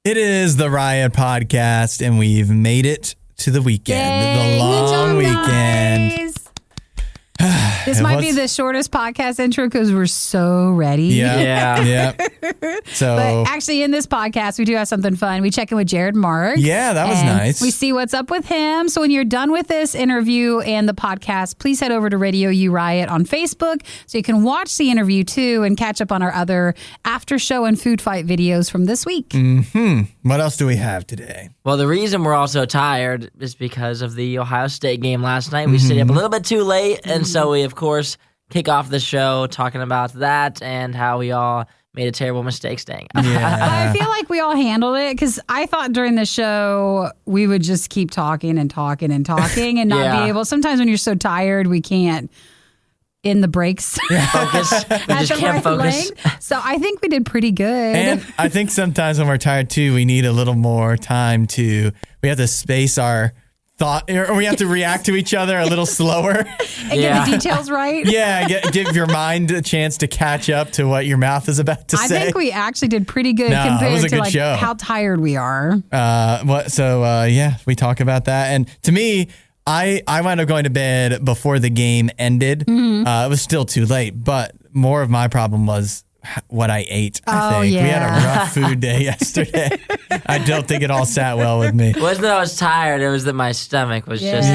It is the Riot Podcast, and we've made it to the weekend. Yay, the long weekend. Guys. This might be the shortest podcast intro because we're so ready. Yeah. So, but actually, in this podcast, we do have something fun. We check in with Jared Marc. Yeah, that was nice. We see what's up with him. So when you're done with this interview and the podcast, please head over to RadioU Riot on Facebook so you can watch the interview too and catch up on our other after show and food fight videos from this week. What else do we have today? Well, the reason we're all so tired is because of the Ohio State game last night. We stayed up a little bit too late, and so we, of course, kick off the show talking about that and how we all made a terrible mistake staying up. I feel like we all handled it because I thought during the show we would just keep talking and talking and talking and not be able. Sometimes when you're so tired, we can't in the breaks. Focus. We just can't focus. So I think we did pretty good. And I think sometimes when we're tired too, we need a little more time we have to space our thought, or we have to react to each other a little slower. And get the details right. Yeah, give your mind a chance to catch up to what your mouth is about to say. I think we actually did pretty good compared to like how tired we are. We talk about that. And to me, I wound up going to bed before the game ended. It was still too late, but more of my problem was what I ate, I think. Yeah. We had a rough food day yesterday. I don't think it all sat well with me. It wasn't that I was tired. It was that my stomach was just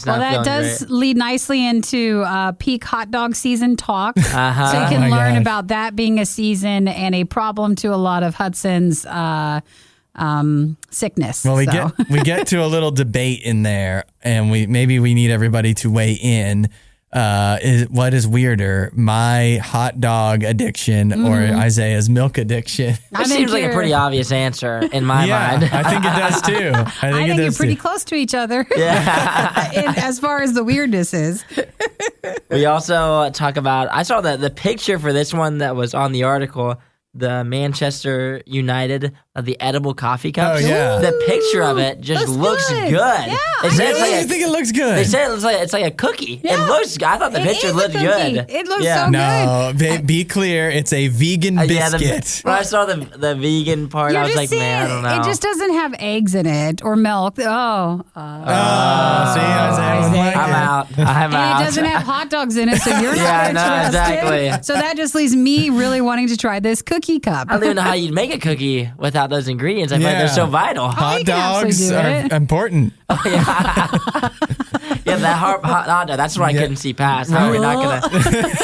not that feeling does great. lead nicely into peak hot dog season talk. So you Oh can learn about that being a season and a problem to a lot of Hudson's sickness. Well, we get to a little debate in there, and we need everybody to weigh in. What is weirder, my hot dog addiction or Isaiah's milk addiction? It seems like a pretty obvious answer in my mind. I think it does too. I think you're pretty close to each other. Yeah. As far as the weirdness is. We also talk about, I saw the picture for this one that was on the article, the Manchester United of the edible coffee cups. Oh, yeah. The picture of it just looks good. Yeah, I think it looks good. They say it's like a cookie. Yeah. It looks good. I thought the picture looked good. It looks so good. No, be clear. It's a vegan biscuit. When I saw the vegan part, I was like, man, I don't know. It just doesn't have eggs in it or milk. See, Isaiah wouldn't like I'm out. And it doesn't have hot dogs in it, so you're not interested. Exactly. So that just leaves me really wanting to try this cookie cup. I don't even know how you'd make a cookie without those ingredients. I feel like they're so vital. Hot dogs are important. That hot dog. That's what I couldn't see past. How are we not going to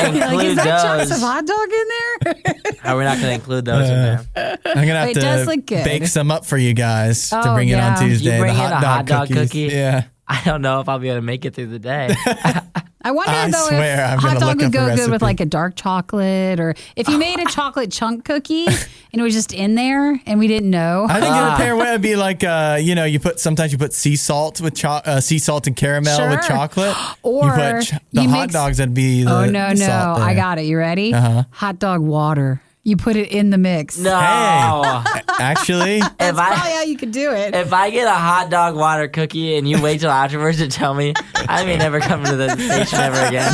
include is that those? chunks of hot dog in there? How are we not going to include those in there? I'm going to have to bake some up for you guys to bring it on Tuesday. You bring the in a hot dog cookie? Yeah. I don't know if I'll be able to make it through the day. I wonder if hot dog would go good with like a dark chocolate, or if you made a chocolate chunk cookie and it was just in there and we didn't know. I think it would pair well. It'd be like sometimes you put sea salt with sea salt and caramel with chocolate, or you put the hot dogs. That'd be the no, salt there. I got it. You ready? Hot dog water. You put it in the mix. No. Hey, actually, that's probably how you could do it. If I get a hot dog water cookie and you wait till afterwards to tell me, I may never come to the station ever again.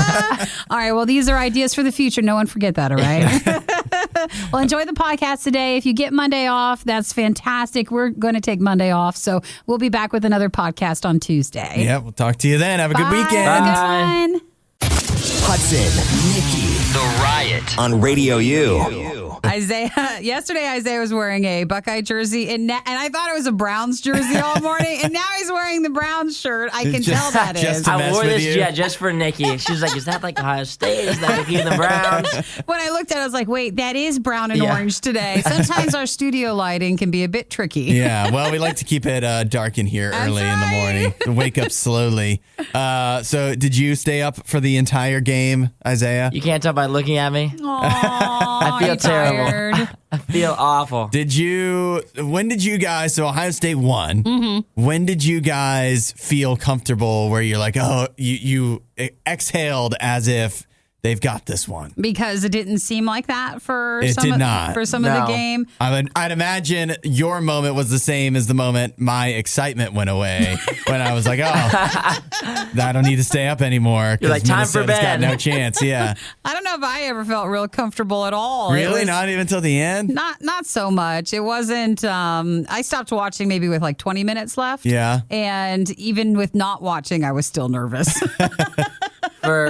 All right. Well, these are ideas for the future. No one forget that, all right? Well, enjoy the podcast today. If you get Monday off, that's fantastic. We're going to take Monday off, so we'll be back with another podcast on Tuesday. Yeah, we'll talk to you then. Have a good weekend. Have a good one. Hudson, Nikki, The Riot on RadioU. Yesterday Isaiah was wearing a Buckeye jersey, and I thought it was a Browns jersey all morning, and now he's wearing the Browns shirt. I can tell that is. I wore this, just for Nikki. She was like, is that like Ohio State? Is that like the Browns? When I looked at it, I was like, wait, that is brown and orange today. Sometimes our studio lighting can be a bit tricky. Yeah, well, we like to keep it dark in here early in the morning to wake up slowly. So did you stay up for the entire game, Isaiah? You can't tell by looking at me. Aww, I feel terrible. I feel awful. When did you guys, so Ohio State won. When did you guys feel comfortable where you're like, oh, you exhaled as if they've got this one. Because it didn't seem like that for It some did of, not. for some of the game. I'd imagine your moment was the same as the moment my excitement went away when I was like, oh, I don't need to stay up anymore. You're like, time for Minnesota's bed. got no chance. Yeah. I don't know if I ever felt real comfortable at all. It Really? was Not even till the end? not so much. It wasn't. I stopped watching maybe with like 20 minutes left. Yeah. And even with not watching, I was still nervous.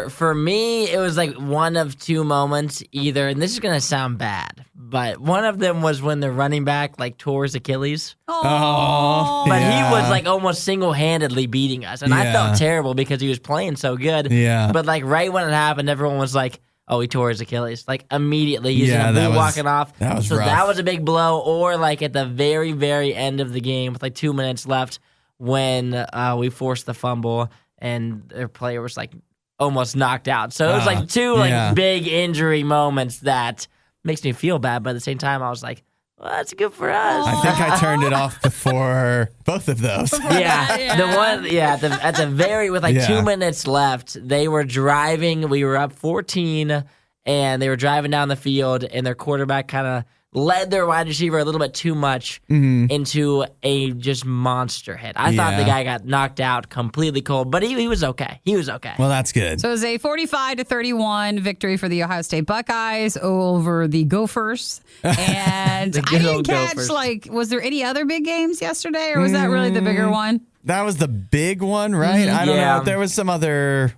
For me, it was like one of two moments either, and this is going to sound bad, but one of them was when the running back like tore his Achilles. Oh, But yeah. he was like almost single-handedly beating us, and I Yeah. felt terrible because he was playing so good. Yeah. But like right when it happened, everyone was like, "Oh, he tore his Achilles!" Like immediately, he's Yeah, in a that blue was- walking off. that was so rough. that was a big blow. Or like at the very, very end of the game, with like 2 minutes left, when we forced the fumble and their player was like almost knocked out. So it was like two like yeah. big injury moments that makes me feel bad, but at the same time, I was like, "Well, that's good for us." I think I turned it off before both of those. Yeah, the one. Yeah, at the very with like Yeah. 2 minutes left, they were driving. We were up 14, and they were driving down the field, and their quarterback kind of led their wide receiver a little bit too much into a just monster hit. I thought the Yeah. guy got knocked out completely cold, but he was okay. He was okay. Well, that's good. So it was a 45-31 victory for the Ohio State Buckeyes over the Gophers. And The I good didn't old catch, Gophers. was there any other big games yesterday, or was that really the bigger one? That was the big one, right? I don't Yeah. know. There was some other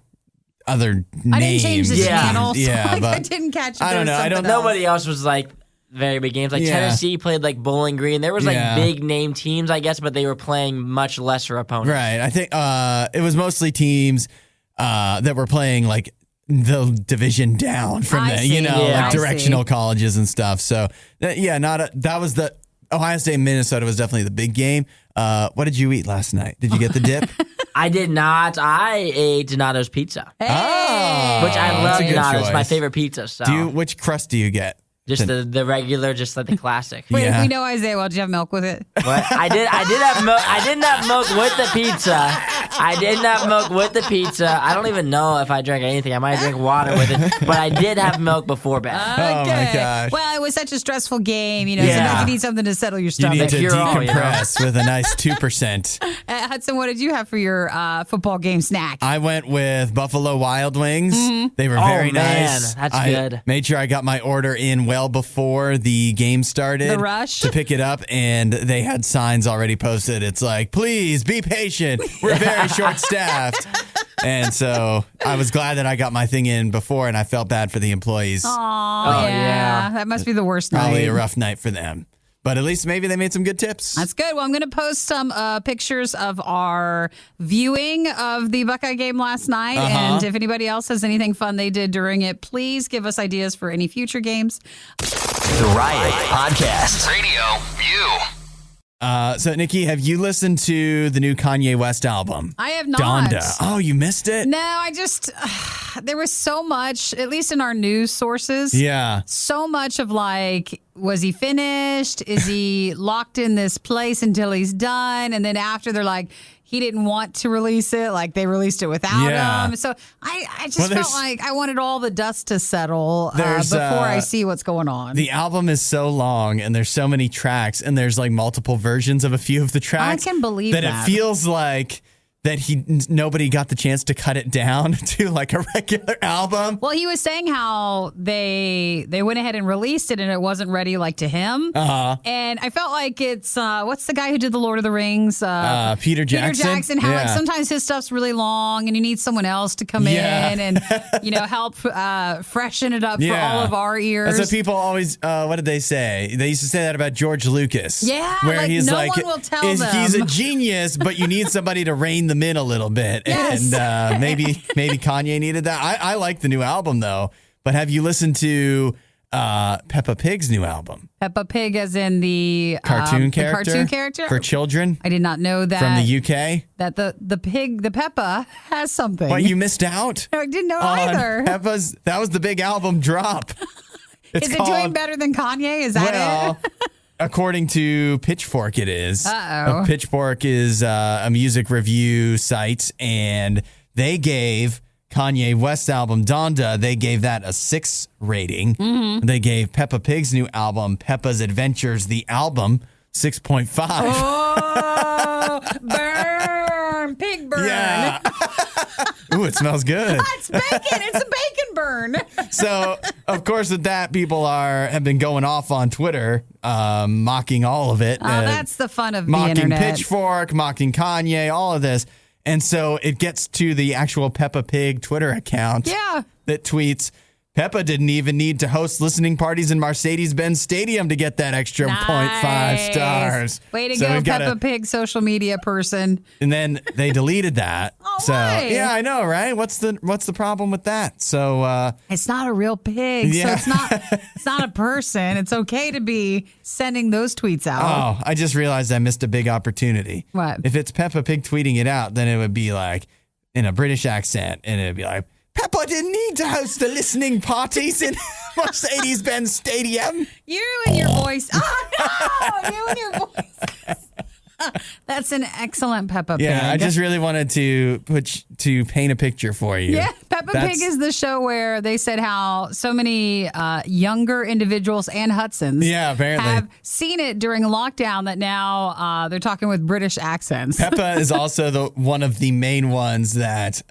names. I didn't change the Yeah. channel, so Yeah, like, but I didn't catch if I don't there was know. I don't something else. Nobody else was like very big games. Like Yeah. Tennessee played like Bowling Green. There was like Yeah. big name teams, I guess, but they were playing much lesser opponents. Right. I think it was mostly teams that were playing like the division down from I the, see. Yeah. like I directional see. colleges and stuff. So that was the Ohio State Minnesota was definitely the big game. What did you eat last night? Did you get the dip? I did not. I ate Donato's pizza, Oh, which I love. that's a good Donato's. It's my choice. favorite pizza. So Which crust do you get? just the regular, just like the classic. Wait, Yeah. we know Isaiah. Well, did you have milk with it? What? I did have milk. I didn't have milk with the pizza. I didn't have milk with the pizza. I don't even know if I drank anything. I might drink water with it, but I did have milk before bed. Oh, my gosh. Well, it was such a stressful game. You know, Yeah. sometimes you need something to settle your You stomach. need to cure all, you know? decompress with a nice 2%. Hudson, what did you have for your football game snack? I went with Buffalo Wild Wings. They were very man, nice. that's I good. made sure I got my order in well before the game started. The rush? To pick it up, and they had signs already posted. It's like, please be patient. We're very short-staffed. And so I was glad that I got my thing in before, and I felt bad for the employees. Oh, yeah. That must be the worst Probably night. a rough night for them. But at least maybe they made some good tips. That's good. Well, I'm going to post some pictures of our viewing of the Buckeye game last night. And if anybody else has anything fun they did during it, please give us ideas for any future games. The Riot Podcast. RadioU. So, Nikki, have you listened to the new Kanye West album? I have not. Donda. Oh, you missed it? No, I just, there was so much, at least in our news sources. Yeah. So much of like, was he finished? Is he locked in this place until he's done? And then after they're like, he didn't want to release it. Like they released it without Yeah. him. So I just Well, felt there's- like I wanted all the dust to settle There's, before I see what's going on. The album is so long and there's so many tracks and there's like multiple versions of a few of the tracks. can believe that. that. It feels like that nobody got the chance to cut it down to like a regular album. Well, he was saying how they went ahead and released it and it wasn't ready like to him. And I felt like it's what's the guy who did the Lord of the Rings? Peter Jackson. Peter Jackson. How like Yeah. sometimes his stuff's really long and you need someone else to come Yeah. in and help freshen it up for Yeah. all of our ears. That's what people always. What did they say? They used to say that about George Lucas. Yeah, where like, he's no like, one will tell he's a them. genius, but you need somebody to rein them in a little bit. Yes. And maybe Kanye needed that. I like the new album though. But have you listened to Peppa Pig's new album? Peppa Pig, as in the Cartoon the character. cartoon character For children I did not know that from the UK. that the Peppa has something. But you missed out. I didn't know on either. That was the big album drop. It's Is it called, doing better than Kanye? Is that well, it? according to Pitchfork, it is. Uh-oh. Pitchfork is a music review site, and they gave Kanye West's album Donda, they gave that a 6 rating. They gave Peppa Pig's new album, Peppa's Adventures, the album, 6.5. Oh, burn. Pig burn. Yeah. Ooh, it smells good. It's bacon. It's a bacon burn. So, of course, with that, people have been going off on Twitter, mocking all of it. Oh, that's the fun of the mocking internet. Pitchfork, mocking Kanye, all of this. And so it gets to the actual Peppa Pig Twitter account that tweets, Peppa didn't even need to host listening parties in Mercedes-Benz Stadium to get that extra 0.5 stars. Way to So go, we've got Peppa Pig social media person. And then they deleted that. So why? yeah, I know, right? What's the problem with that? So It's not a real pig, so it's not a person. It's okay to be sending those tweets out. Oh, I just realized I missed a big opportunity. What? If it's Peppa Pig tweeting it out, then it would be like in a British accent, and it'd be like, Peppa didn't need to host the listening parties in Mercedes-Benz Stadium. You and your voice. Oh, no! You and your voice. That's an excellent Peppa Pig. Yeah, I just really wanted to paint a picture for you. Yeah, Peppa Pig is the show where they said how so many younger individuals and Hudsons apparently have seen it during lockdown that now they're talking with British accents. Peppa is also one of the main ones that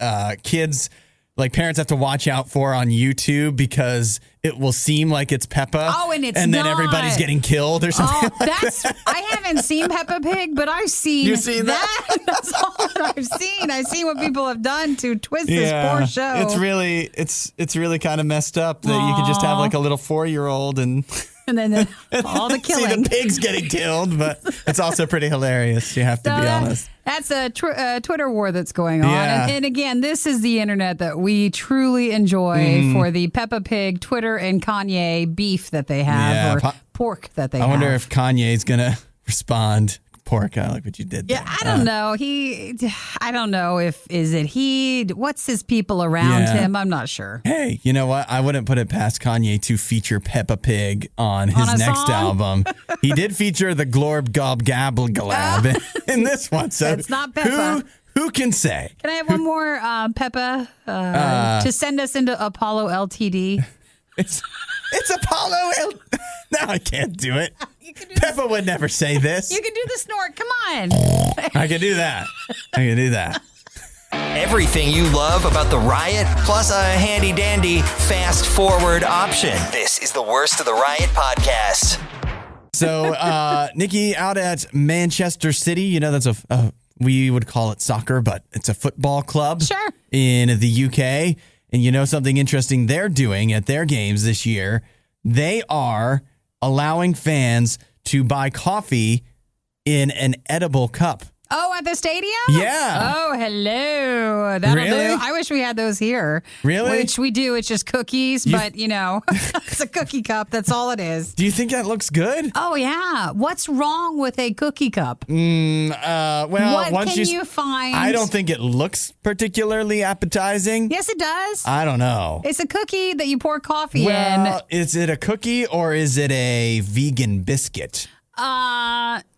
kids, like parents, have to watch out for on YouTube because it will seem like it's Peppa. Oh, and then not. Everybody's getting killed or something. Oh, I haven't seen Peppa Pig, but I've seen You've seen that? That's all that I've seen. I've seen what people have done to twist this poor show. It's really kind of messed up that you could just have like a little 4-year-old and then all the killing. See the pigs getting killed, but it's also pretty hilarious. You have to be honest. That's a Twitter war that's going on. Yeah. And again, this is the internet that we truly enjoy for the Peppa Pig, Twitter, and Kanye beef that they have, or pork that they have. I wonder if Kanye's going to respond. Pork, I like what you did there. Yeah, I don't know. I don't know what's his people around him? I'm not sure. Hey, you know what? I wouldn't put it past Kanye to feature Peppa Pig on his next album. He did feature the Glorb Gob Gabble Galab in this one. So it's not Peppa. Who can say? Can I have one more Peppa to send us into Apollo LTD? It's Apollo No, I can't do it. Peppa would never say this. You can do the snort. Come on. I can do that. Everything you love about the Riot, plus a handy-dandy fast-forward option. This is the Worst of the Riot podcast. So, Nikki, out at Manchester City, that's we would call it soccer, but it's a football club in the UK. And something interesting they're doing at their games this year, they are allowing fans to buy coffee in an edible cup. Oh, at the stadium? Yeah. Oh, hello. That'll Really? do. I wish we had those here. Really? Which we do. It's just cookies, but it's a cookie cup. That's all it is. Do you think that looks good? Oh, yeah. What's wrong with a cookie cup? Well, what once can you find? I don't think it looks particularly appetizing. Yes, it does. I don't know. It's a cookie that you pour coffee Well, is it a cookie or is it a vegan biscuit?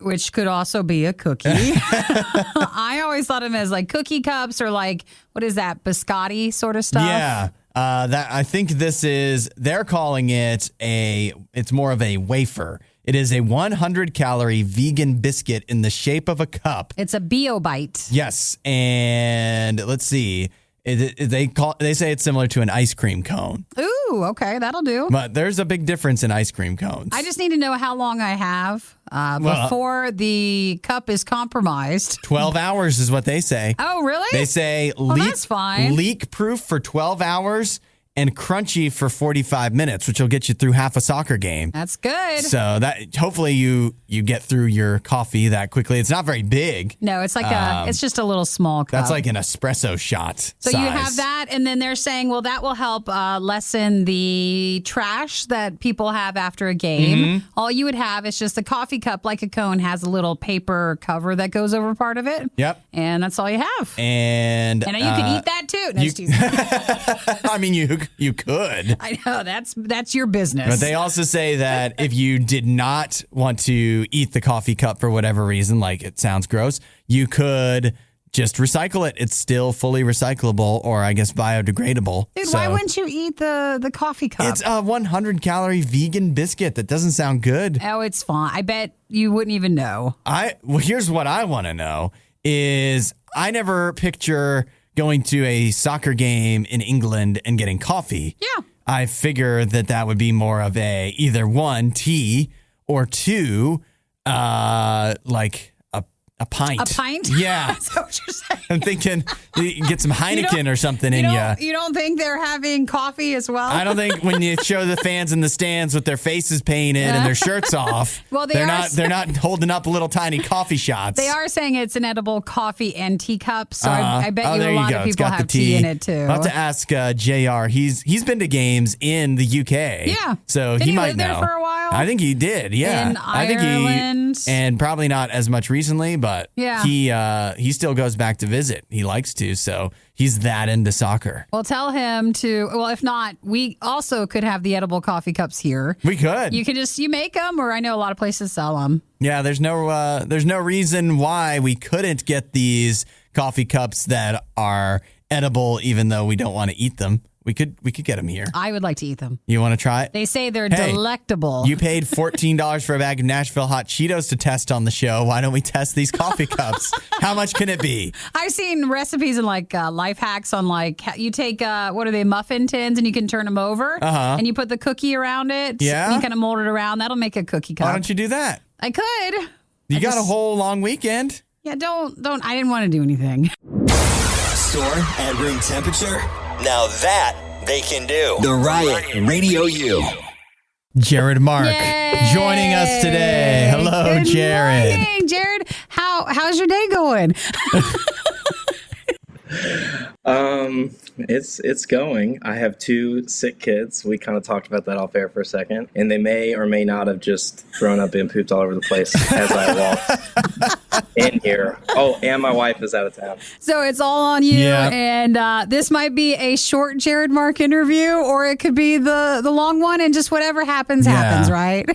Which could also be a cookie. I always thought of them as like cookie cups or like, what is that, biscotti sort of stuff? Yeah. That I think they're calling it it's more of a wafer. It is a 100-calorie vegan biscuit in the shape of a cup. It's a BioBite. Yes. And let's see. They say it's similar to an ice cream cone. Ooh, okay, that'll do. But there's a big difference in ice cream cones. I just need to know how long I have before the cup is compromised. 12 hours is what they say. Oh, really? They say that's fine. Leak proof for 12 hours and crunchy for 45 minutes, which will get you through half a soccer game. That's good. So that hopefully you get through your coffee that quickly. It's not very big. No, it's like it's just a little small cup. That's like an espresso shot. So size. you have that, and then they're saying, well, that will help lessen the trash that people have after a game. Mm-hmm. All you would have is just a coffee cup, like a cone, has a little paper cover that goes over part of it. Yep. And that's all you have. And you can eat that too. No, just I mean, you could. I know, that's your business. But they also say that if you did not want to eat the coffee cup for whatever reason, like it sounds gross, you could just recycle it. It's still fully recyclable, or I guess biodegradable. Dude, So why wouldn't you eat the coffee cup? it's a 100-calorie vegan biscuit. That doesn't sound good. Oh, it's fine. I bet you wouldn't even know. Well, here's what I want to know is I never picture going to a soccer game in England and getting coffee. Yeah. I figure that would be more of either one, tea, or two, like a pint. A pint? Yeah. Is that what you're saying? I'm thinking you can get some Heineken or something in you. You don't think they're having coffee as well? I don't think when you show the fans in the stands with their faces painted and their shirts off, Well, they're not holding up little tiny coffee shots. They are saying it's an edible coffee and teacup, so I bet there a lot of It's people got have the tea in it too. I'll have to ask JR. He's been to games in the UK. Yeah. So Did he he might live know. there for a while? I think he did. Yeah. In I think Ireland? and probably not as much recently, but Yeah. he still goes back to visit. He likes to, so he's that into soccer. Well, tell him to. Well, if not, we also could have the edible coffee cups here. We could. You can you make them, or I know a lot of places sell them. Yeah, there's no reason why we couldn't get these coffee cups that are edible, even though we don't want to eat them. We could get them here. I would like to eat them. You want to try it? They say they're Hey, delectable. You paid $14 for a bag of Nashville hot Cheetos to test on the show. Why don't we test these coffee cups? How much can it be? I've seen recipes and life hacks on you take what are they, muffin tins, and you can turn them over, and you put the cookie around it. Yeah. And you kind of mold it around. That'll make a cookie cup. Why don't you do that? I could. You got a whole long weekend. Yeah, don't. I didn't want to do anything. Store at room temperature? Now that they can do. The Riot RadioU. Jared Marc Yay! joining us today. Hello, Good Jared. morning, Jared. How's your day going? It's going. I have 2 sick kids. We kind of talked about that off air for a second, and they may or may not have just thrown up and pooped all over the place as I walked in here. Oh, and my wife is out of town. So it's all on you, Yeah. and this might be a short Jared Marc interview, or it could be the long one, and just whatever happens, right?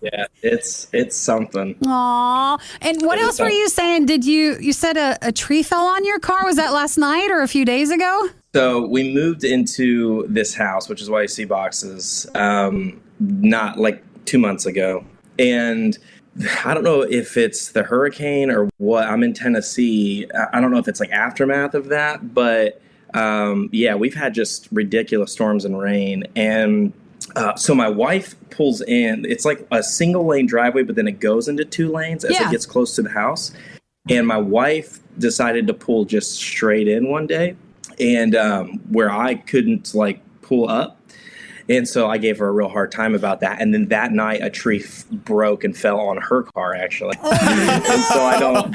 Yeah, it's something. Aw. And what else were you saying? You said a tree fell on your car? Was that last night or a few days ago? So we moved into this house, which is why you see boxes, not like 2 months ago. And I don't know if it's the hurricane or what. I'm in Tennessee. I don't know if it's like aftermath of that, but yeah, we've had just ridiculous storms and rain. And so my wife pulls in. It's like a single lane driveway, but then it goes into 2 lanes as it gets close to the house. And my wife decided to pull just straight in one day, and where I couldn't pull up. And so I gave her a real hard time about that. And then that night, a tree broke and fell on her car, actually. And so I don't.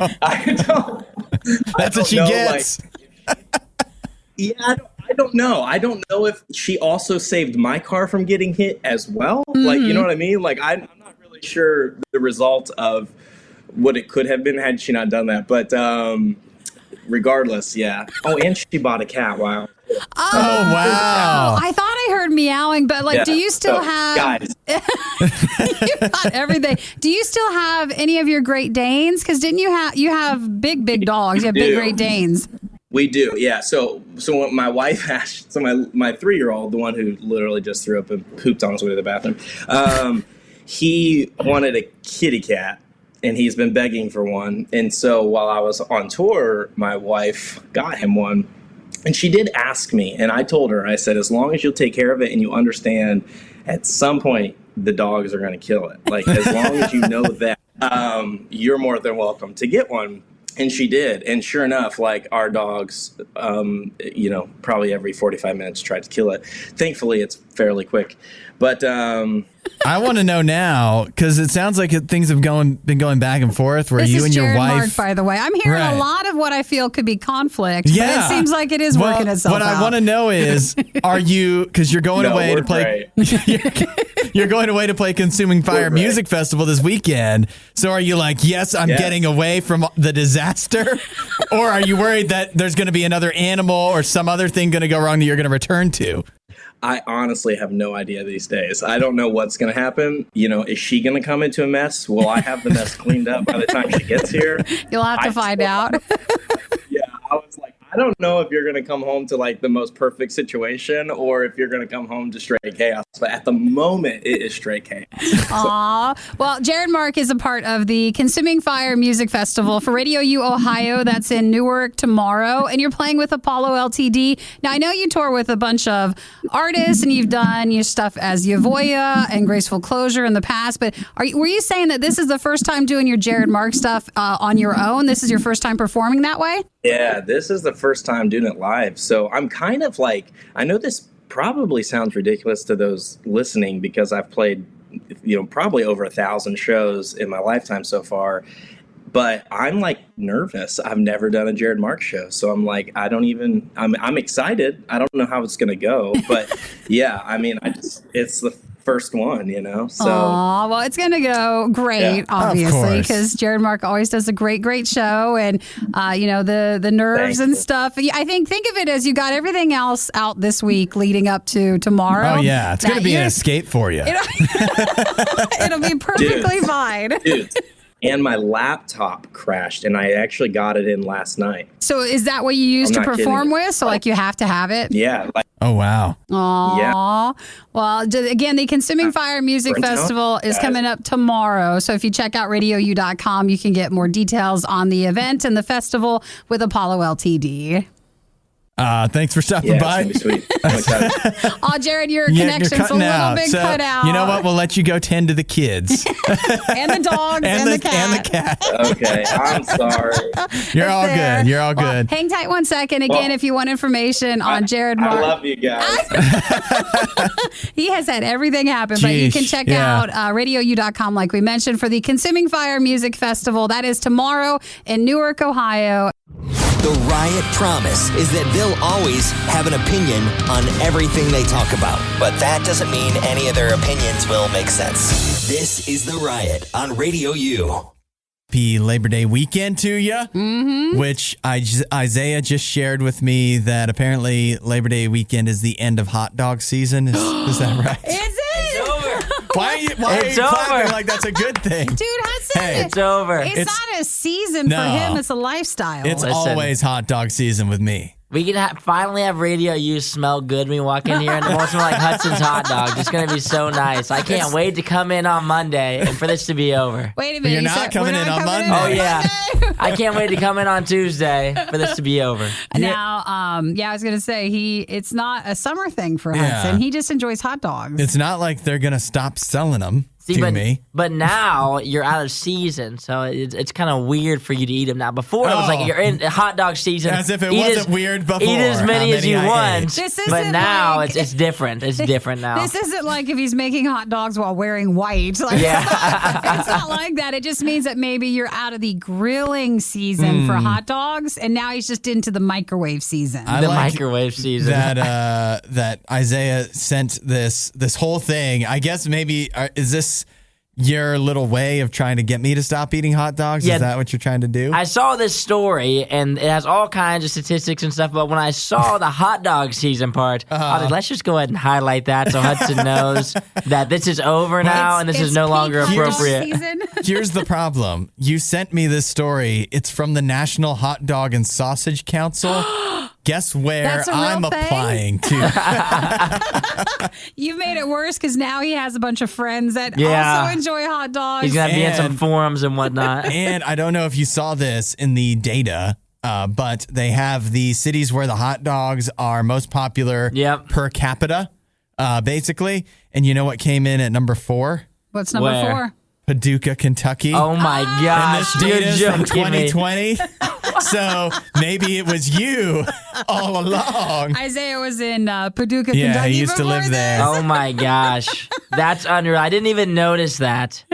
That's what she gets. Yeah, I don't know. I don't know if she also saved my car from getting hit as well. Like, you know what I mean? Like, I'm not really sure the result of what it could have been had she not done that. But regardless, yeah. Oh, and she bought a cat. Wow. Oh, wow. I thought I heard meowing, but do you still have guys? You got everything. Do you still have any of your Great Danes? Because didn't you have big dogs? You have big Great Danes. We do, yeah. So when my wife asked, so my 3-year-old, the one who literally just threw up and pooped on his way to the bathroom, he wanted a kitty cat, and he's been begging for one. And so while I was on tour, my wife got him one. And she did ask me, and I told her, I said, as long as you'll take care of it and you understand at some point the dogs are going to kill it. Like, as long as you know that, you're more than welcome to get one. And she did. And sure enough, our dogs, probably every 45 minutes tried to kill it. Thankfully, it's fairly quick. But I want to know now, because it sounds like things have been going back and forth where This you is and your Jared wife. Marc, by the way. I'm hearing Right. a lot of what I feel could be conflict, Yeah. but it seems like it is working itself What out. I want to know is, are you, because you're going away to play, you're going away to play Consuming Fire Music Festival this weekend. So are you like, yes, I'm getting away from the disaster? Or are you worried that there's going to be another animal or some other thing going to go wrong that you're going to return to? I honestly have no idea these days. I don't know what's going to happen. Is she going to come into a mess? Will I have the mess cleaned up by the time she gets here? You'll have to find out. I don't know if you're going to come home to like the most perfect situation or if you're going to come home to straight chaos. But at the moment, it is straight chaos. Aw. Well, Jared Marc is a part of the Consuming Fire Music Festival for RadioU Ohio. That's in Newark tomorrow. And you're playing with Apollo LTD. Now, I know you tour with a bunch of artists and you've done your stuff as Yavoya and Graceful Closure in the past. But were you saying that this is the first time doing your Jared Marc stuff on your own? This is your first time performing that way? Yeah, this is the first time doing it live. So I'm kind of like, I know this probably sounds ridiculous to those listening because I've played, probably over 1,000 shows in my lifetime so far. But I'm like nervous. I've never done a Jared Marc show. So I'm like, I'm excited. I don't know how it's going to go. But yeah, I mean, it's the first one, So, well, it's going to go great, obviously, because Jared Marc always does a great show. And, the nerves and stuff. I think of it as you got everything else out this week leading up to tomorrow. Oh, yeah. It's going to be an escape for you. It'll be perfectly fine. Dude. And my laptop crashed, and I actually got it in last night. So is that what you use to perform with? So, like, you have to have it? Yeah. Oh, wow. Aww. Yeah. Well, again, the Consuming Fire Music Festival is coming up tomorrow. So if you check out RadioU.com, you can get more details on the event and the festival with Apollo LTD. Thanks for stopping by. It's gonna be sweet. I'm excited. Oh, Jared, your connection's a little bit cut out. You know what? We'll let you go tend to the kids. And the dogs and the cat. And the cat. Okay, I'm sorry. You're all good. You're all good. Hang tight 1 second. Again, if you want information on Jared Marc. I love you guys. He has had everything happen, but you can check out RadioU.com, like we mentioned, for the Consuming Fire Music Festival. That is tomorrow in Newark, Ohio. The Riot promise is that they'll always have an opinion on everything they talk about. But that doesn't mean any of their opinions will make sense. This is The Riot on Radio U. Happy Labor Day weekend to you, which Isaiah just shared with me that apparently Labor Day weekend is the end of hot dog season. Is that right? Is it? It's over. Why are you clapping like that's a good thing? Dude, Hudson, It's over. It's not a season for him. It's a lifestyle. It's always hot dog season with me. We can finally have Radio U smell good when we walk in here, and it won't smell like Hudson's hot dog. It's going to be so nice. I can't wait to come in on Monday and for this to be over. Wait a minute. You're not coming in on Monday? Oh, yeah. I can't wait to come in on Tuesday for this to be over. Now, I was going to say, it's not a summer thing for Hudson. He just enjoys hot dogs. It's not like they're going to stop selling them to me. But now you're out of season, so it's kind of weird for you to eat them now. Before it was like you're in hot dog season. As if it wasn't weird before. Eat as many as you want. But now like, it's different. It's different now. This isn't like if he's making hot dogs while wearing white. Like, it's not like that. It just means that maybe you're out of the grilling season for hot dogs, and now he's just into the microwave season. Microwave season. That Isaiah sent this whole thing. I guess maybe is this your little way of trying to get me to stop eating hot dogs? Yeah, is that what you're trying to do? I saw this story, and it has all kinds of statistics and stuff, but when I saw the hot dog season part, I was like, let's just go ahead and highlight that so Hudson knows that this is over now and this is no longer appropriate. Here's the problem. You sent me this story. It's from the National Hot Dog and Sausage Council. Guess where I'm applying to. You've made it worse because now he has a bunch of friends that also enjoy hot dogs. He's going to be in some forums and whatnot. And I don't know if you saw this in the data, but they have the cities where the hot dogs are most popular per capita, basically. And you know what came in at number 4? What's number 4? Paducah, Kentucky. Oh my gosh. And this data's from 2020. So maybe it was you all along. Isaiah was in Paducah, yeah, Kentucky. He used to live there. Oh my gosh. That's unreal. I didn't even notice that.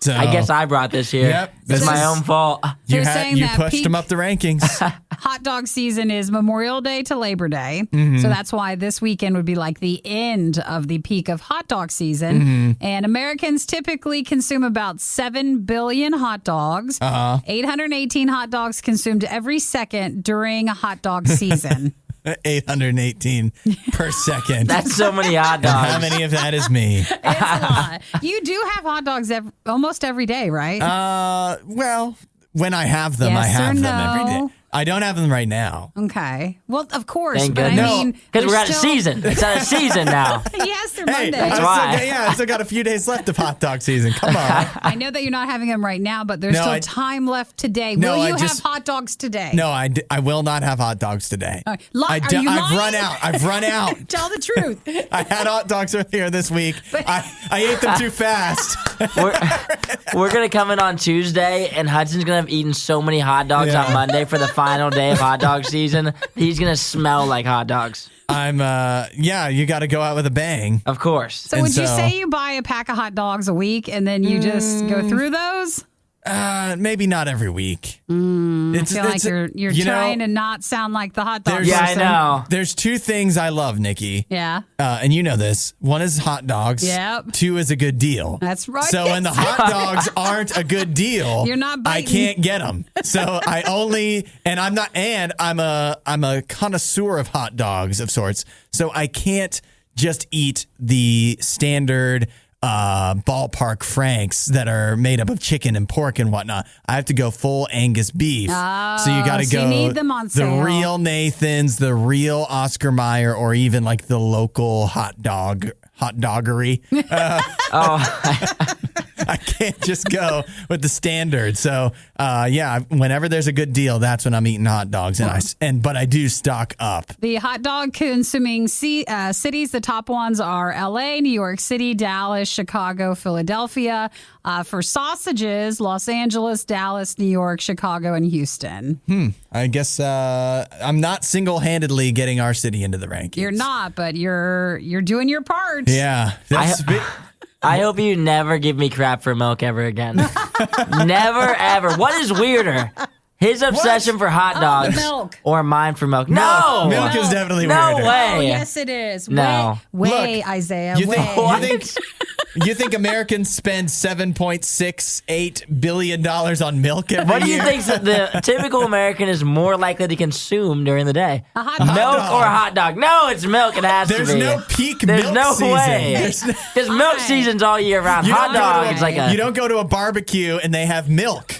So, I guess I brought this here. Yep, it's my own fault. You pushed them up the rankings. Hot dog season is Memorial Day to Labor Day. So that's why this weekend would be like the end of the peak of hot dog season. And Americans typically consume about 7 billion hot dogs. 818 hot dogs consumed every second during a hot dog season. 818 per second. That's so many hot dogs. How many of that is me? It's a lot. You do have hot dogs almost every day, right? Well, when I have them, I have them every day. I don't have them right now. Okay. Well, of course. Thank but goodness. I mean, Because we're there's out of still- season. It's out of season now. Yes, they're Hey, Monday. That's why. I still got a few days left of hot dog season. Come on. I know that you're not having them right now, but there's No, still I- time left today. No, Will I you just- have hot dogs today? No, I will not have hot dogs today. All right. Are you I've lying? run out. I've run out. Tell the truth. I had hot dogs earlier this week. I ate them too fast. We're going to come in on Tuesday, and Hudson's going to have eaten so many hot dogs Yeah. on Monday for the final day of hot dog season. He's going to smell like hot dogs. You got to go out with a bang. Of course. So would you say you buy a pack of hot dogs a week and then you just go through those? Maybe not every week. I feel like you're trying to not sound like the hot dog Yeah, I person. know. There's two things I love, Nikki. Yeah. And you know this. One is hot dogs. Yep. Two is a good deal. That's right. So when the hot dogs aren't a good deal, You're not I biting. can't get them. So I only, and I'm not, and I'm a connoisseur of hot dogs of sorts. So I can't just eat the standard ballpark Franks that are made up of chicken and pork and whatnot. I have to go full Angus beef. So you got to so go you need them on the sale. real Nathan's, the real Oscar Mayer, or even like the local hot doggery. I can't just go with the standard. So, whenever there's a good deal, that's when I'm eating hot dogs, but I do stock up. The hot dog consuming cities, the top ones are LA, New York City, Dallas, Chicago, Philadelphia. For sausages, Los Angeles, Dallas, New York, Chicago, and Houston. I guess I'm not single-handedly getting our city into the rankings. You're not, but you're doing your part. Yeah. I hope you never give me crap for milk ever again. Never, ever. What is weirder? His obsession for hot dogs milk. or mine for milk? No! Milk is definitely No weirder. way. Oh, yes, it is. No. Way, Look, Isaiah. You way. think Americans spend $7.68 billion on milk every What do you year? think the typical American is more likely to consume during the day? A hot Milk dog. or a hot dog? No, it's milk. It has There's to be. no peak There's milk no season. way. There's no- Because milk season's all year round. You Hot don't go to dog, a- it's like a... You don't go to a barbecue and they have milk.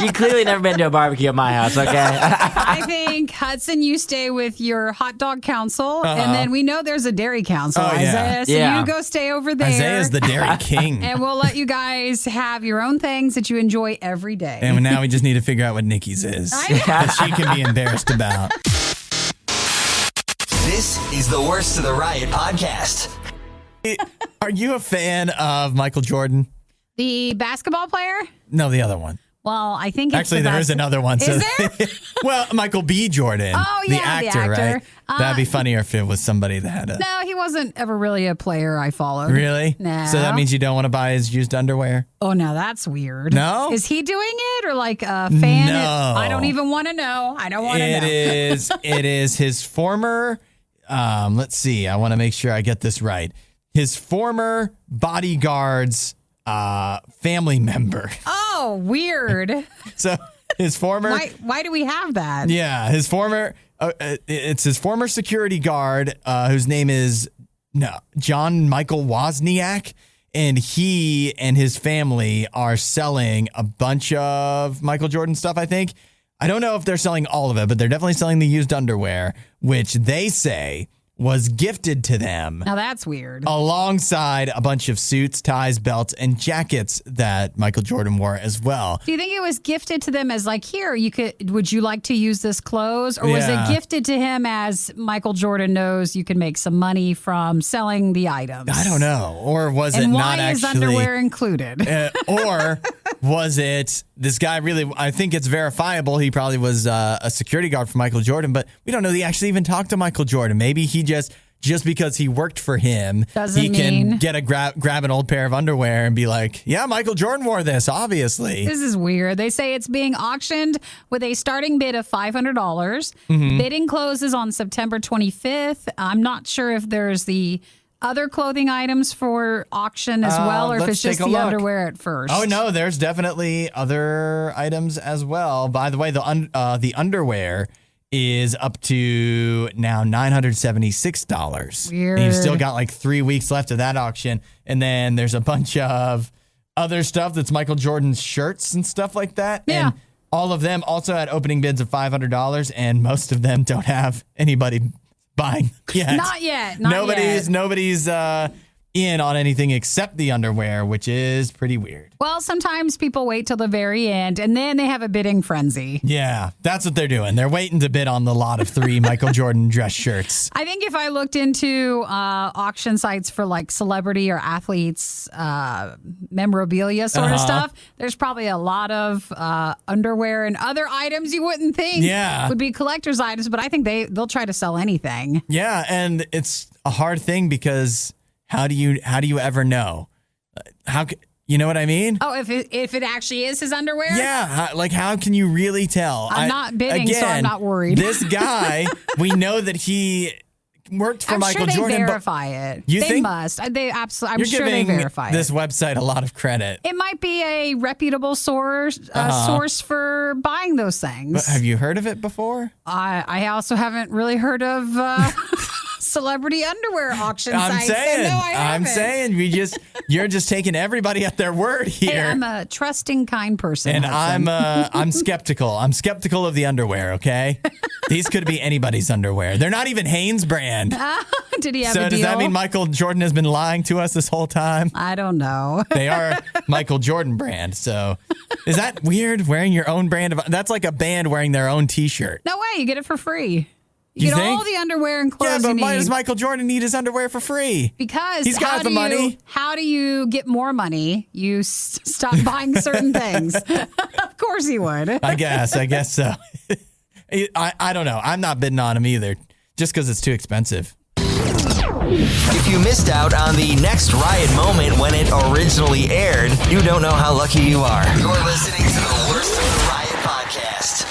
You clearly never been to a barbecue at my house, okay? I think, Hudson, you stay with your hot dog council, and then we know there's a dairy council, Oh, yeah. Isaiah. So Yeah. you go stay over there. Isaiah's the dairy king. And we'll let you guys have your own things that you enjoy every day. And now we just need to figure out what Nikki's is. That she can be embarrassed about. This is the Worst of the Riot podcast. Are you a fan of Michael Jordan? The basketball player? No, the other one. Well, I think it's Actually, the there best. is another one. Is there? Well, Michael B. Jordan. Oh, the yeah, actor, the actor. right? That'd be funnier if it was somebody that had a... No, he wasn't ever really a player I followed. Really? No. So that means you don't want to buy his used underwear? Oh, no, that's weird. No? Is he doing it or like a fan? No. I don't even want to know. I don't want to know. It is his former... let's see. I want to make sure I get this right. His former bodyguard's family member. Oh, weird. So his former... Why do we have that? Yeah, his former... it's his former security guard whose name is John Michael Wozniak. And he and his family are selling a bunch of Michael Jordan stuff, I think. I don't know if they're selling all of it, but they're definitely selling the used underwear, which they say was gifted to them Now that's weird. alongside a bunch of suits, ties, belts, and jackets that Michael Jordan wore as well. Do you think it was gifted to them as like, here, would you like to use this clothes? Or was Yeah. it gifted to him as Michael Jordan knows you can make some money from selling the items? I don't know. Or was it And not why is actually... underwear included? Or was it this guy really? I think it's verifiable. He probably was a security guard for Michael Jordan, but we don't know that he actually even talked to Michael Jordan. Maybe he just because he worked for him, Doesn't he can mean- get a grab an old pair of underwear and be like, yeah, Michael Jordan wore this, obviously. This is weird. They say it's being auctioned with a starting bid of $500. Mm-hmm. Bidding closes on September 25th. I'm not sure if there's the other clothing items for auction as well, or if let's it's just take a the look. underwear at first. Oh no, there's definitely other items as well. By the way, the underwear is up to now $976. Weird. And you've still got like 3 weeks left of that auction. And then there's a bunch of other stuff that's Michael Jordan's shirts and stuff like that. Yeah. And All of them also had opening bids of $500, and most of them don't have anybody buying yet. Not yet. Nobody's in on anything except the underwear, which is pretty weird. Well, sometimes people wait till the very end, and then they have a bidding frenzy. Yeah, that's what they're doing. They're waiting to bid on the lot of 3 Michael Jordan dress shirts. I think if I looked into auction sites for like celebrity or athletes memorabilia sort of stuff, there's probably a lot of underwear and other items you wouldn't think would be collector's items, but I think they'll try to sell anything. Yeah, and it's a hard thing because how do you ever know? You know what I mean? Oh, if it actually is his underwear? Yeah, how can you really tell? I'm not bidding, so I'm not worried. This guy, we know that he worked for Michael Jordan. I'm sure they verify it. You they think? Must. They absolutely. I'm You're sure they verify it. This website a lot of credit. It might be a reputable source for buying those things. But have you heard of it before? I also haven't really heard of celebrity underwear auction sites. I'm saying you're just taking everybody at their word here. Hey, I'm a trusting, kind person. And Hudson. I'm skeptical. I'm skeptical of the underwear, okay? These could be anybody's underwear. They're not even Hanes brand. Did he have so a deal? Does that mean Michael Jordan has been lying to us this whole time? I don't know. They are Michael Jordan brand. So is that weird, wearing your own brand of... That's like a band wearing their own T-shirt. No way. You get it for free. You You get think? all the underwear and clothes Yeah, but you need. why does Michael Jordan need his underwear for free? Because he's got the money. How do you get more money? You stop buying certain things. Of course he would. I guess so. I don't know. I'm not bidding on him either, just because it's too expensive. If you missed out on the next Riot moment when it originally aired, you don't know how lucky you are. You're listening to the Worst of the Riot podcast.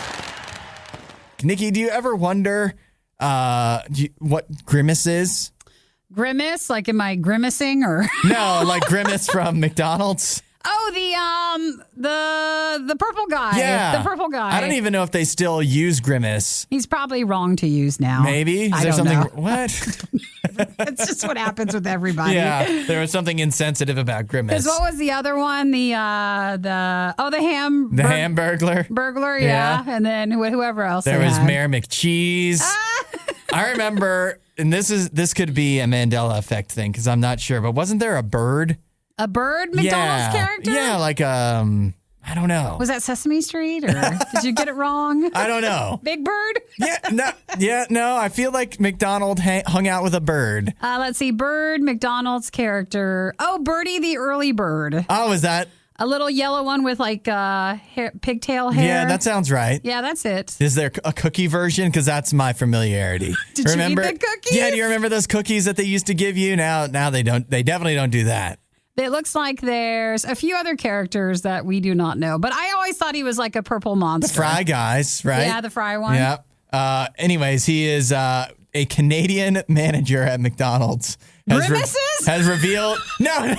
Nikki, do you ever wonder what Grimace is? Grimace? Like, am I grimacing or? No, like Grimace from McDonald's. Oh, the purple guy. Yeah. The purple guy. I don't even know if they still use Grimace. He's probably wrong to use now. Maybe? Is I there don't something? know. What? It's just what happens with everybody. Yeah, there was something insensitive about Grimace. Because what was the other one? The Hamburglar. Burglar, yeah. And then whoever else. There they was had. Mayor McCheese. I remember, and this could be a Mandela effect thing because I'm not sure, but wasn't there a bird? A bird McDonald's character? Yeah, like I don't know. Was that Sesame Street, or did you get it wrong? I don't know. Big Bird? No. I feel like McDonald hung out with a bird. Let's see. Bird, McDonald's character. Oh, Birdie the early bird. Oh, is that? A little yellow one with like pigtail hair. Yeah, that sounds right. Yeah, that's it. Is there a cookie version? Because that's my familiarity. Did you eat the cookies? Yeah, do you remember those cookies that they used to give you? Now they don't. They definitely don't do that. It looks like there's a few other characters that we do not know, but I always thought he was like a purple monster. The Fry guys, right? Yeah, the Fry one. Yeah. Anyways, he is a Canadian manager at McDonald's. Grimaces? Has revealed... No.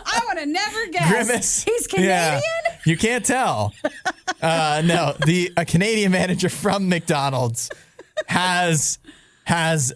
I would have never guessed. Grimace. He's Canadian? Yeah. You can't tell. No, a Canadian manager from McDonald's has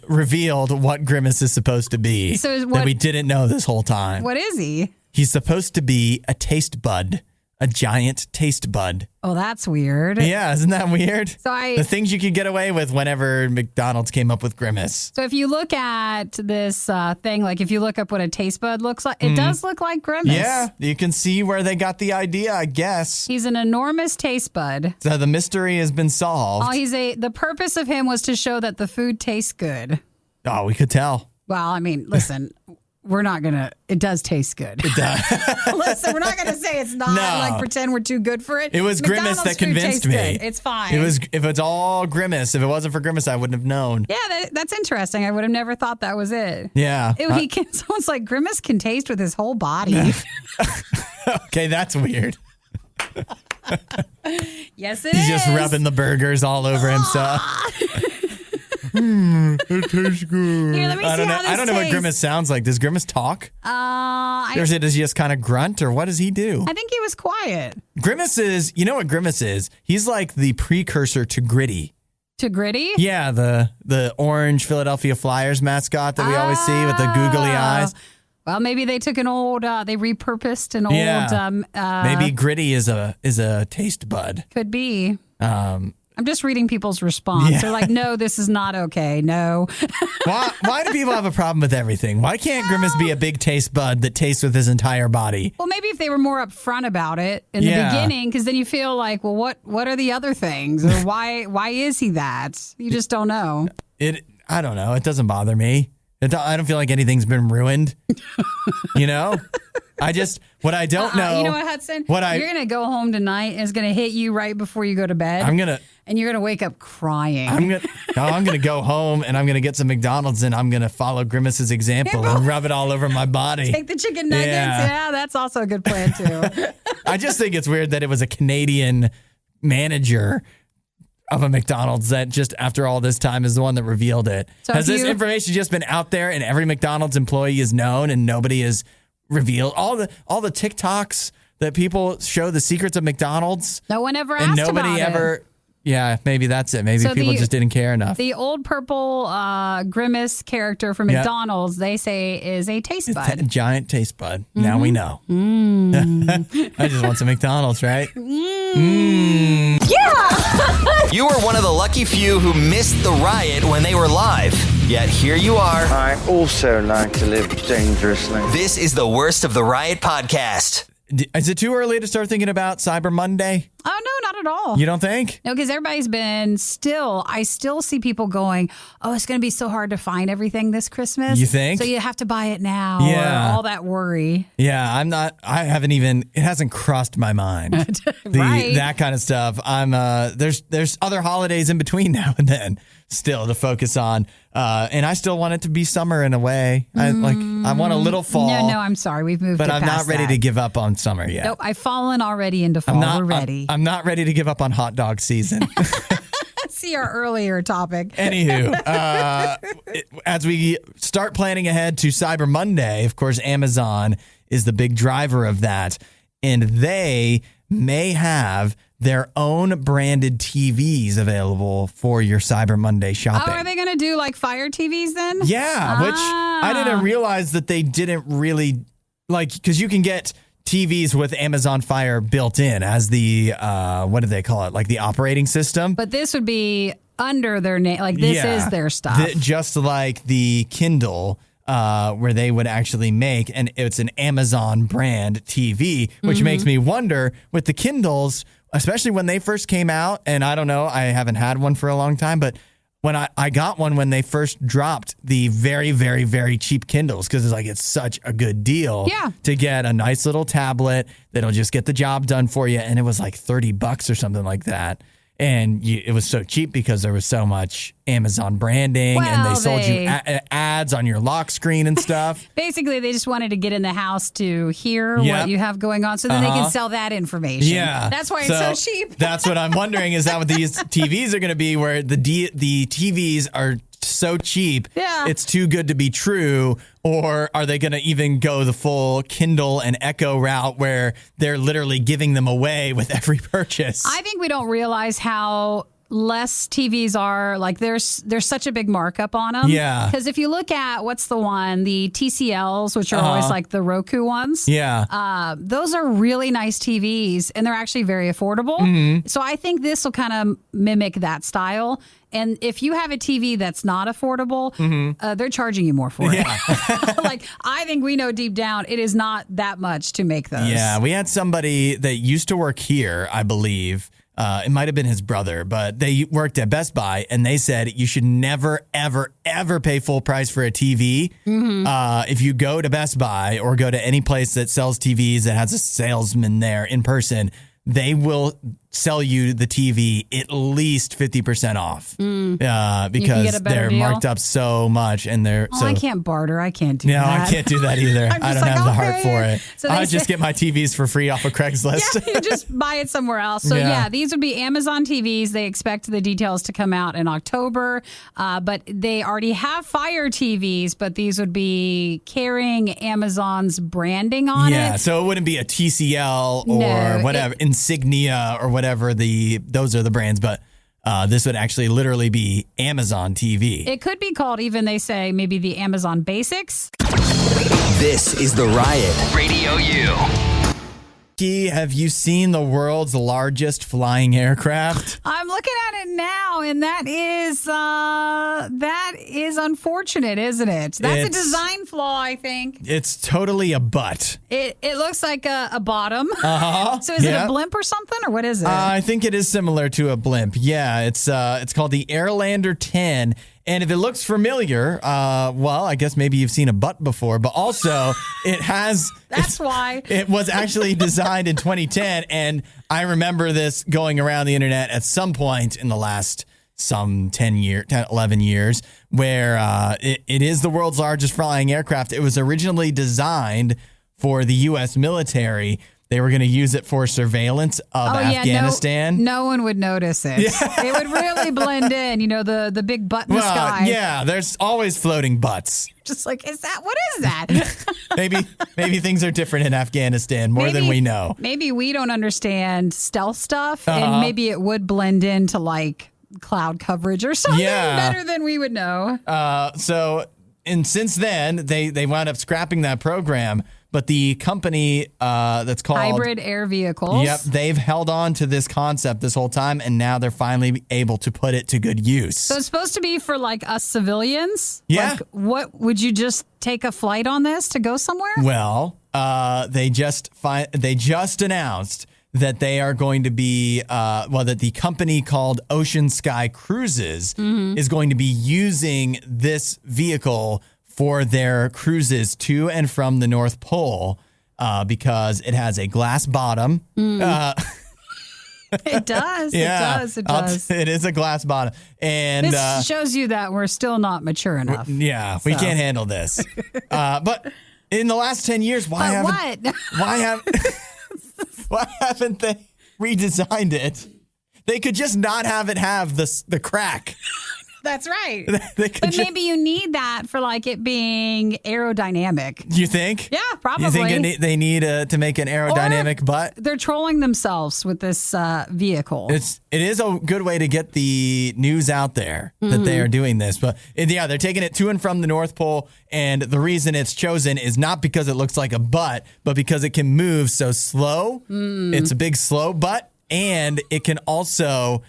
revealed what Grimace is supposed to be that we didn't know this whole time. What is he? He's supposed to be a taste bud, a giant taste bud. Oh, that's weird. Yeah, isn't that weird? So the things you could get away with whenever McDonald's came up with Grimace. So if you look at this thing, like if you look up what a taste bud looks like, it does look like Grimace. Yeah, you can see where they got the idea, I guess. He's an enormous taste bud. So the mystery has been solved. The purpose of him was to show that the food tastes good. Oh, we could tell. Well, I mean, listen, it does taste good. It does. Listen, we're not going to say it's not, like pretend we're too good for it. It was Grimace that convinced me. Good. It's fine. If it's all Grimace. If it wasn't for Grimace, I wouldn't have known. Yeah, that's interesting. I would have never thought that was it. Yeah. Someone's like, Grimace can taste with his whole body. Okay, that's weird. Yes, it is. He's just rubbing the burgers all over himself. It tastes good. Here, let me see how this I don't know what tastes. Grimace sounds like. Does Grimace talk? Or does he just kind of grunt, or what does he do? I think he was quiet. Grimace is, you know what Grimace is? He's like the precursor to Gritty. To Gritty? Yeah, the orange Philadelphia Flyers mascot that we always see with the googly eyes. Well, maybe they took an old, they repurposed an old. Maybe gritty is a taste bud. Could be. I'm just reading people's response. Yeah. They're like, no, this is not okay. No. Why do people have a problem with everything? Why can't Grimace be a big taste bud that tastes with his entire body? Well, maybe if they were more upfront about it in the beginning, because then you feel like, well, what are the other things? Or why is he that? You just don't know. I don't know. It doesn't bother me. I don't feel like anything's been ruined. You know? What I don't know. You know what, Hudson? You're going to go home tonight and it's going to hit you right before you go to bed. And you're going to wake up crying. I'm going to go home and I'm going to get some McDonald's and I'm going to follow Grimace's example and rub it all over my body. Take the chicken nuggets. Yeah, that's also a good plan, too. I just think it's weird that it was a Canadian manager of a McDonald's that just after all this time is the one that revealed it. So has this information just been out there and every McDonald's employee is known and nobody is revealed? All the TikToks that people show the secrets of McDonald's. No one ever asked about it. And nobody ever. Yeah, maybe that's it. Maybe people just didn't care enough. The old purple Grimace character from McDonald's, they say, is a taste bud. A giant taste bud. Mm-hmm. Now we know. I just want some McDonald's, right? Yeah! You were one of the lucky few who missed the riot when they were live. Yet here you are. I also like to live dangerously. This is the Worst of the Riot podcast. Is it too early to start thinking about Cyber Monday? Oh, no, not at all. You don't think? No, because everybody's been I still see people going, oh, it's going to be so hard to find everything this Christmas. You think? So you have to buy it now. Yeah. Or all that worry. Yeah, it hasn't crossed my mind. Right. That kind of stuff. There's other holidays in between now and then still to focus on. And I still want it to be summer in a way. I want a little fall. No, I'm sorry. We've moved But it I'm past not ready that. to give up on summer yet. Nope, I've fallen already into fall. We're ready. I'm not ready to give up on hot dog season. See our earlier topic. Anywho, as we start planning ahead to Cyber Monday, of course, Amazon is the big driver of that. And they may have their own branded TVs available for your Cyber Monday shopping. Oh, are they going to do like Fire TVs then? Yeah, which I didn't realize that they didn't really because you can get TVs with Amazon Fire built in as the, what do they call it? Like the operating system. But this would be under their name. Like this is their stuff. Just like the Kindle, where they would actually make, and it's an Amazon brand TV, which makes me wonder with the Kindles, especially when they first came out, and I don't know, I haven't had one for a long time, but when I got one when they first dropped the very, very, very cheap Kindles, because it's such a good deal to get a nice little tablet that'll just get the job done for you, and it was like $30 or something like that. And it was so cheap because there was so much Amazon branding, and they sold you ads on your lock screen and stuff. Basically, they just wanted to get in the house to hear what you have going on so then they can sell that information. Yeah. That's why it's so cheap. That's what I'm wondering, is that what these TVs are going to be, where the TVs are so cheap, it's too good to be true? Or are they going to even go the full Kindle and Echo route where they're literally giving them away with every purchase? I think we don't realize how less TVs are, there's such a big markup on them. Yeah. Because if you look at, the TCLs, which are always like the Roku ones. Yeah. Those are really nice TVs, and they're actually very affordable. Mm-hmm. So I think this will kind of mimic that style. And if you have a TV that's not affordable, they're charging you more for it. I think we know deep down it is not that much to make those. Yeah, we had somebody that used to work here, I believe. It might have been his brother, but they worked at Best Buy, and they said you should never, ever, ever pay full price for a TV. Mm-hmm. If you go to Best Buy or go to any place that sells TVs that has a salesman there in person, they will sell you the TV at least 50% off because they're marked up so much, and they're. I can't barter. I can't do that. No, I can't do that either. I don't have the heart for it. So I just get my TVs for free off of Craigslist. You just buy it somewhere else. So these would be Amazon TVs. They expect the details to come out in October, but they already have Fire TVs, but these would be carrying Amazon's branding on it. Yeah, so it wouldn't be a TCL or whatever, Insignia or whatever those are the brands, but this would actually literally be Amazon TV. It could be called, even they say, maybe the Amazon Basics. This is The Riot. Radio U. Have you seen the world's largest flying aircraft? I'm looking at it now, and that is unfortunate, isn't it? That's a design flaw, I think. It's totally a butt. It looks like a bottom. Uh-huh. So is it a blimp or something, or what is it? I think it is similar to a blimp. Yeah, it's called the Airlander 10. And if it looks familiar, well, I guess maybe you've seen a butt before, but also it has... That's why. It was actually designed in 2010, and I remember this going around the internet at some point in the last 11 years, where it is the world's largest flying aircraft. It was originally designed for the U.S. military. They were going to use it for surveillance of Afghanistan. No one would notice it. Yeah. It would really blend in, the big butt in the sky. Yeah, there's always floating butts. Just like, what is that? maybe things are different in Afghanistan more than we know. Maybe we don't understand stealth stuff, and maybe it would blend into like cloud coverage or something better than we would know. Since then, they wound up scrapping that program. But the company that's called Hybrid Air Vehicles. Yep, they've held on to this concept this whole time, and now they're finally able to put it to good use. So it's supposed to be for like us civilians? Yeah. Like, what would you just take a flight on this to go somewhere? Well, they just announced that they are going to be that the company called Ocean Sky Cruises is going to be using this vehicle for their cruises to and from the North Pole because it has a glass bottom. It does. Yeah, It does. It is a glass bottom. And this shows you that we're still not mature enough. Yeah, we can't handle this. But in the last 10 years, why haven't they redesigned it? They could just not have it have the crack. That's right. But maybe you need that for like it being aerodynamic. You think? Yeah, probably. You think they need to make an aerodynamic butt? They're trolling themselves with this vehicle. It is a good way to get the news out there that they are doing this. But they're taking it to and from the North Pole. And the reason it's chosen is not because it looks like a butt, but because it can move so slow. It's a big slow butt. And it can also...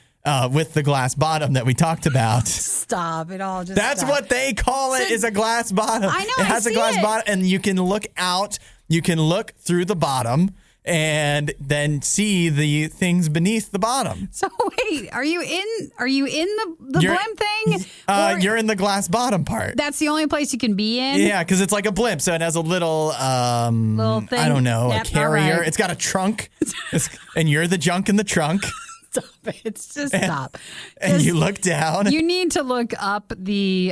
with the glass bottom that we talked about. Stop it all. That's what they call it, is a glass bottom. I know. It has a glass bottom, and you can look out. You can look through the bottom and then see the things beneath the bottom. So wait, are you in the blimp thing? You're in the glass bottom part. That's the only place you can be in? Yeah, because it's like a blimp, so it has a little thing. I don't know, a carrier. Right. It's got a trunk, and you're the junk in the trunk. Stop it. It's just stop. And you look down. You need to look up they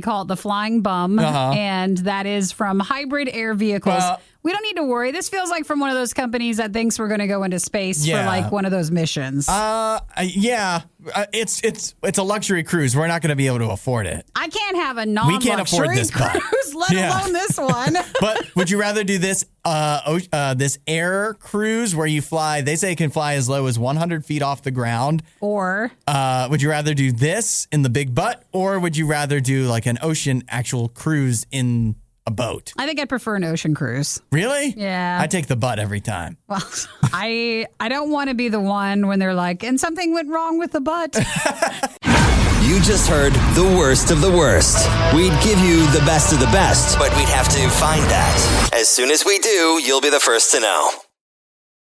call it the flying bum, and that is from Hybrid Air Vehicles. We don't need to worry. This feels like from one of those companies that thinks we're going to go into space for like one of those missions. It's a luxury cruise. We're not going to be able to afford it. I can't have a non-luxury cruise, let alone this one. But would you rather do this this air cruise where you fly? They say it can fly as low as 100 feet off the ground. Or would you rather do this in the big butt, or would you rather do like an ocean actual cruise in a boat? I think I'd prefer an ocean cruise. Really? Yeah. I take the butt every time. Well, I don't want to be the one when they're like, and something went wrong with the butt. You just heard the worst of the worst. We'd give you the best of the best, but we'd have to find that. As soon as we do, you'll be the first to know.